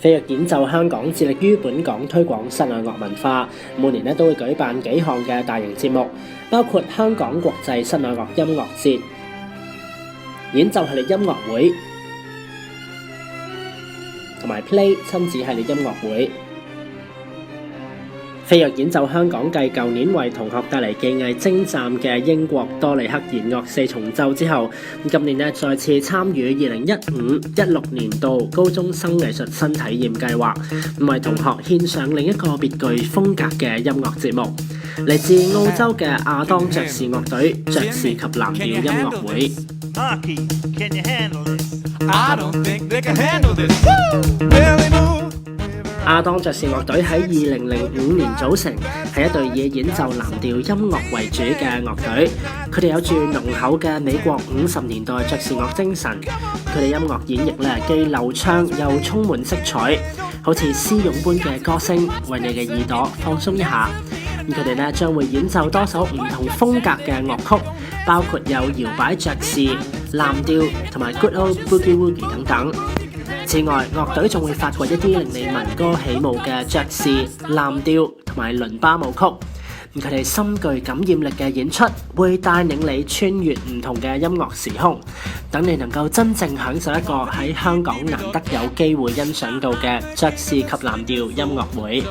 飛躍演奏香港致力於本港推廣室內樂文化，每年都會舉辦幾項嘅大型節目，包括香港國際室內樂音樂節、演奏系列音樂會同埋 Play 親子系列音樂會。飛躍演奏香港繼舊年為同學帶嚟技藝精湛嘅英國多利克弦樂四重奏之後，今年再次參與2015-16年度高中生藝術新體驗計劃，為同學獻上另一個別具風格嘅音樂節目，嚟自澳洲嘅亞當爵士樂隊爵士及藍調音樂會。亞當爵士樂隊喺2005年組成，係一隊以演奏藍調音樂為主嘅樂隊。佢哋有住濃厚嘅美國50年代爵士樂精神。佢哋音樂演繹既流暢又充滿色彩，好似絲絨般嘅歌聲，為你嘅耳朵放鬆一下。佢哋將會演奏多首唔同風格嘅樂曲，包括有搖擺爵士、藍調同埋 Good Old Boogie Woogie 等等。此外，樂隊仲會發掘一啲令你聞歌起舞嘅爵士、藍調同埋倫巴舞曲。佢哋深具感染力嘅演出，會帶領你穿越唔同嘅音樂時空，等你能夠真正享受一個喺香港難得有機會欣賞到嘅爵士及藍調音樂會。